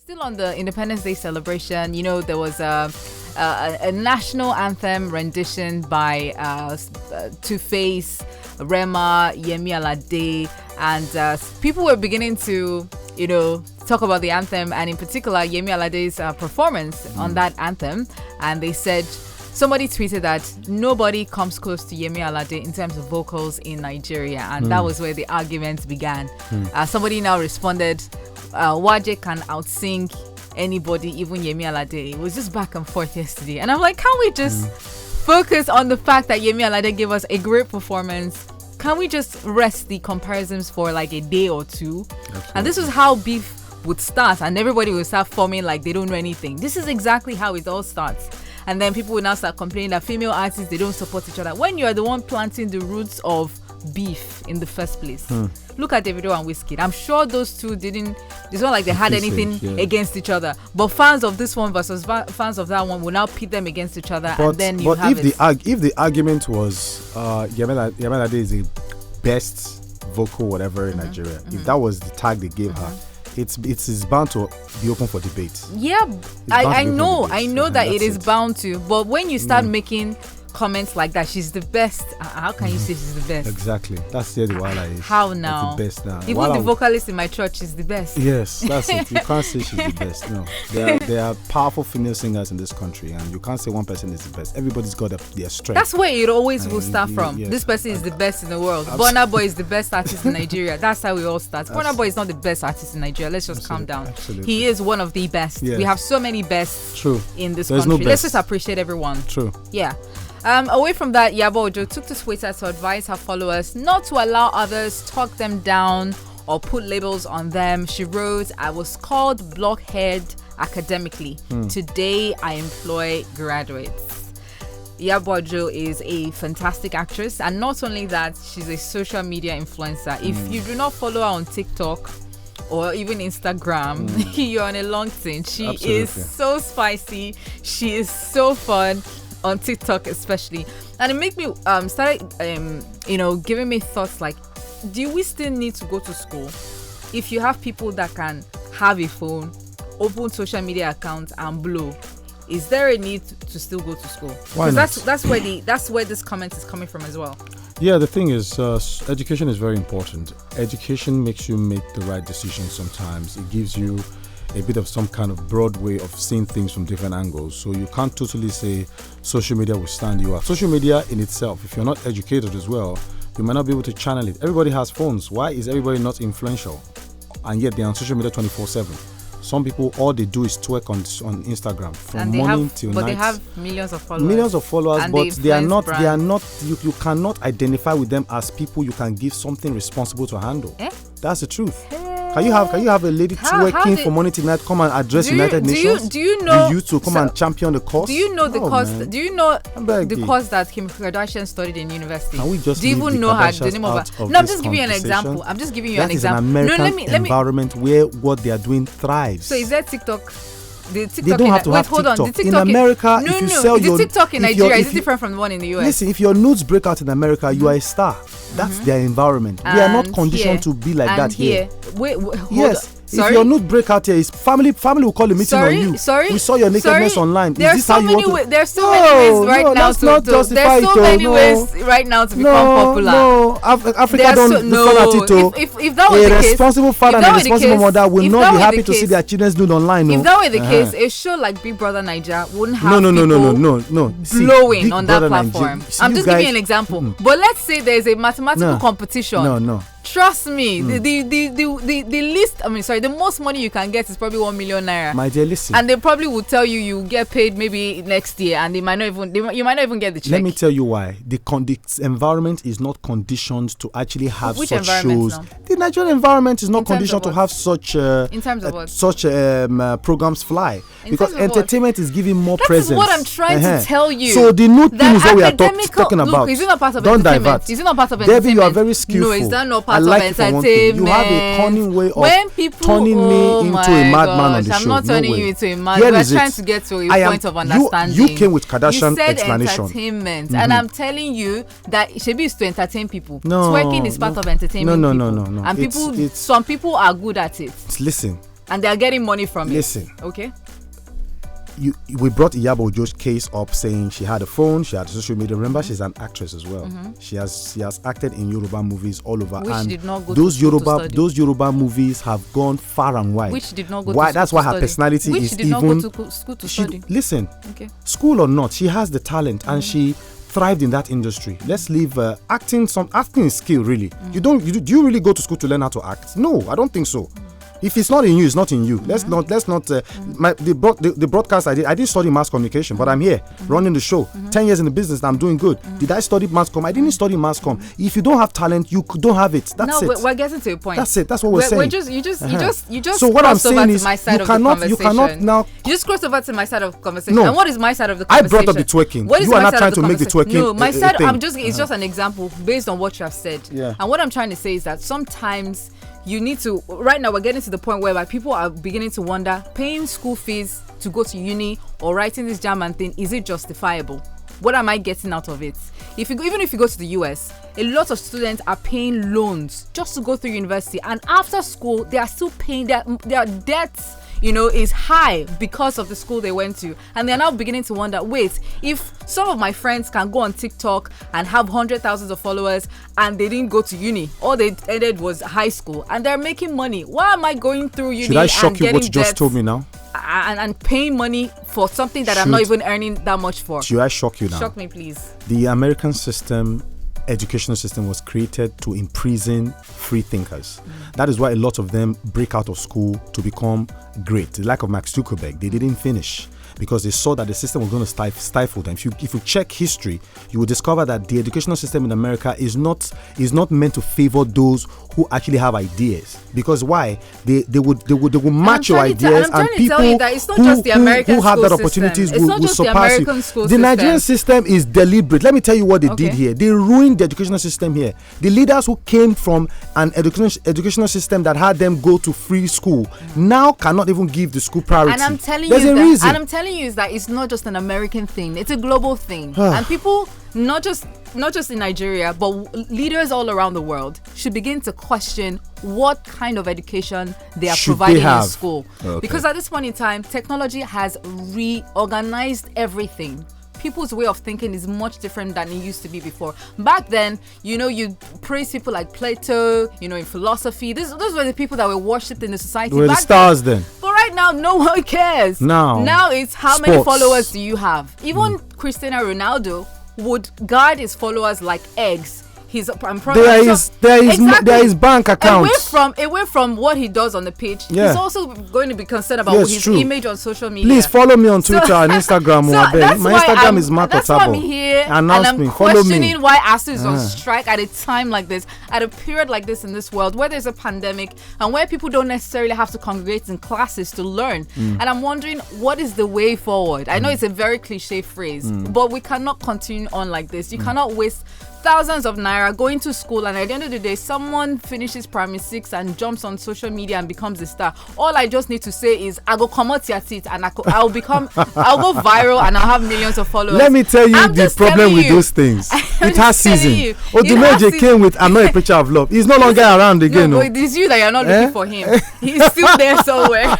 Still on the Independence Day celebration, there was a national anthem rendition by Two-Face, Rema, Yemi Alade, and people were beginning to, talk about the anthem, and in particular Yemi Alade's performance on that anthem. And they said, somebody tweeted that nobody comes close to Yemi Alade in terms of vocals in Nigeria, and that was where the argument began. Somebody now responded, Waje can outsing anybody, even Yemi Alade. It was just back and forth yesterday, and I'm like, can't we just focus on the fact that Yemi Alade gave us a great performance? Can we just rest the comparisons for like a day or two? Absolutely. And this was how beef would start, and everybody would start forming like they don't know anything. This is exactly how it all starts. And then people will now start complaining that female artists, they don't support each other, when you are the one planting the roots of beef in the first place. Look at Davido and Wizkid. I'm sure those two it's not like they had anything against each other, but fans of this one versus fans of that one will now pit them against each other. And then you have if the argument was Yemi Alade is the best vocal whatever in Nigeria, if that was the tag they gave her, it's bound to be open for debate. Yeah, I know that it is bound to. But when you start making comments like that, she's the best. How can you say she's the best? Exactly. That's the Wala is. How now? That's the best now. Even the vocalist in my church is the best. Yes, that's it. You can't say she's the best. No, there are powerful female singers in this country, and you can't say one person is the best. Everybody's got their strength. That's where it always will start from. Yes. This person is the best in the world. Burna Boy is the best artist in Nigeria. That's how we all start. Burna Boy is not the best artist in Nigeria. Let's just calm down. Absolutely. He is one of the best. Yes. We have so many bests in this country. No Let's just appreciate everyone. True. Yeah. Away from that, Iyabo took to Twitter to advise her followers not to allow others talk them down or put labels on them. She wrote, "I was called blockhead academically. Today I employ graduates." Iyabo is a fantastic actress, and not only that, she's a social media influencer. If you do not follow her on TikTok or even Instagram, you're on a long thing. She is so spicy. She is so fun. On TikTok especially, and it made me giving me thoughts like, do we still need to go to school if you have people that can have a phone, open social media accounts and blow? Is there a need to still go to school? Because that's where this comment is coming from as well. Yeah, the thing is, education is very important. Education makes you make the right decisions sometimes. It gives you a bit of some kind of broad way of seeing things from different angles. So you can't totally say social media will stand you up. Social media in itself, if you're not educated as well, you might not be able to channel it. Everybody has phones. Why is everybody not influential? And yet they're on social media 24/7. Some people, all they do is twerk on Instagram from morning till night. But they have millions of followers. And but they are not. You cannot identify with them as people you can give something responsible to handle. That's the truth. Can you have a lady twerking from morning till night come and address United Nations? Do you know? You to come and champion the cause? Do you know the cause? Man. Do you know the course that Kim Kardashian studied in university? Can we just do you even know the name of her? No, I'm just giving you an example. An example. That is an American environment where what they are doing thrives. So is that TikTok? They don't have to have TikTok. In America, if you sell your TikTok in Nigeria is different from the one in the US. Listen, if your nudes break out in America, you are a star. That's their environment. We are not conditioned to be like that here. Wait, yes. If your nude break out here, family will call a meeting on you. We saw your nakedness online. There's so many ways right now to become popular. No, Africa don't fun at it. If that was the case, responsible father and a responsible mother will not be happy to see their children's nude online. If that were the case, a show like Big Brother Naija wouldn't have no. blowing on that platform. I'm just giving you an example. But let's say there's a mathematical competition. No. Trust me, the least, the most money you can get is probably 1 million naira. My dear, listen. And they probably will tell you get paid maybe next year, and you might not even get the check. Let me tell you why. The environment is not conditioned to actually have such shows. Now? The Nigerian environment is not conditioned to have such in terms of what? Such programs fly. Because entertainment is giving more presence. That's what I'm trying to tell you. So the new thing is what we are talking about. Is it not part of Don't entertainment? Divert. Is it not part of entertainment? Debbie, you are very skillful. No, is that not part of entertainment? You have a cunning way of turning me into a madman on the show. I'm not turning you into a madman. We're trying to get to a point of understanding. You came with Kardashian explanation. You said entertainment, and I'm telling you that Shebi is to entertain people. No, twerking is part of entertainment. No. And some people are good at it. Listen, and they are getting money from Listen. it. Okay. We brought Iyabo Ojo's case up, saying she had a phone, she had social media. Remember, she's an actress as well. She has acted in Yoruba movies all over, Which and did not go those to those Yoruba movies have gone far and wide. Which did not go why? to That's school why her personality Which is did even. not go to school to she, study. listen, Okay. school or not, she has the talent, and she thrived in that industry. Let's leave acting. Acting is skill, really. Do you really go to school to learn how to act? No, I don't think so. If it's not in you, it's not in you. Let's not. The broadcast I didn't study mass communication, but I'm here running the show. 10 years in the business, I'm doing good. Did I study mass com? I didn't study mass com. If you don't have talent, you don't have it. That's it. No, we're getting to a point. That's it. That's what we're saying. You just. So what I'm crossed over saying to is, my side you of the cannot conversation. now. You just crossed over to my side of the conversation. No. And what is my side of the I conversation? brought up the twerking. What is You are my not side trying of to make the conversation? twerking No, my a side. thing. It's just an example based on what you have said. Yeah. And what I'm trying to say is that sometimes you need to. Right now, we're getting to the point whereby people are beginning to wonder: paying school fees to go to uni or writing this German thing, is it justifiable? What am I getting out of it? Even if you go to the US, a lot of students are paying loans just to go through university, and after school they are still paying their debts. Is high because of the school they went to, and they're now beginning to wonder, wait, if some of my friends can go on TikTok and have 100,000 of followers and they didn't go to uni, all they ended was high school, and they're making money, why am I going through uni? Should I shock and you what getting you just debts told me now? and paying money for something that I'm not even earning that much for? Should I shock you now? Shock me, please. The American educational system was created to imprison free thinkers. That is why a lot of them break out of school to become great. The lack of Max Zuckerberg, they didn't finish because they saw that the system was going to stifle them. If you check history, you will discover that the educational system in America is not meant to favor those who actually have ideas. Because why? They will match your ideas, and people who have that opportunities will surpass you. The Nigerian system is deliberate. Let me tell you what they did here. They ruined the educational system here. The leaders who came from an educational system that had them go to free school now cannot even give the school priority. And I'm telling you is that it's not just an American thing, it's a global thing. And people not just in Nigeria, but leaders all around the world should begin to question what kind of education they are providing in school. Because at this point in time, technology has reorganized everything. People's way of thinking is much different than it used to be before. Back then, you praise people like Plato, in philosophy. Those were the people that were worshipped in the society. They were the stars then. But right now, no one cares. Now it's how many followers do you have? Even Cristiano Ronaldo would guard his followers like eggs. There is bank account. Away from what he does on the pitch, he's also going to be concerned about his image on social media. Please follow me on Twitter and Instagram. My Instagram is Mark Otabo. That's why I'm here, and I'm questioning why ASU is on strike at a time like this, at a period like this in this world where there's a pandemic and where people don't necessarily have to congregate in classes to learn. And I'm wondering, what is the way forward? I know it's a very cliche phrase, but we cannot continue on like this. You cannot waste thousands of naira going to school, and at the end of the day, someone finishes primary 6 and jumps on social media and becomes a star. All I just need to say is, I go come out your seat and I'll go viral and I'll have millions of followers. Let me tell you the problem with those things. It has season. Odumeje came with "I'm not a preacher of love." He's no longer around again. No, but it is you that you're not looking for him. He's still there somewhere.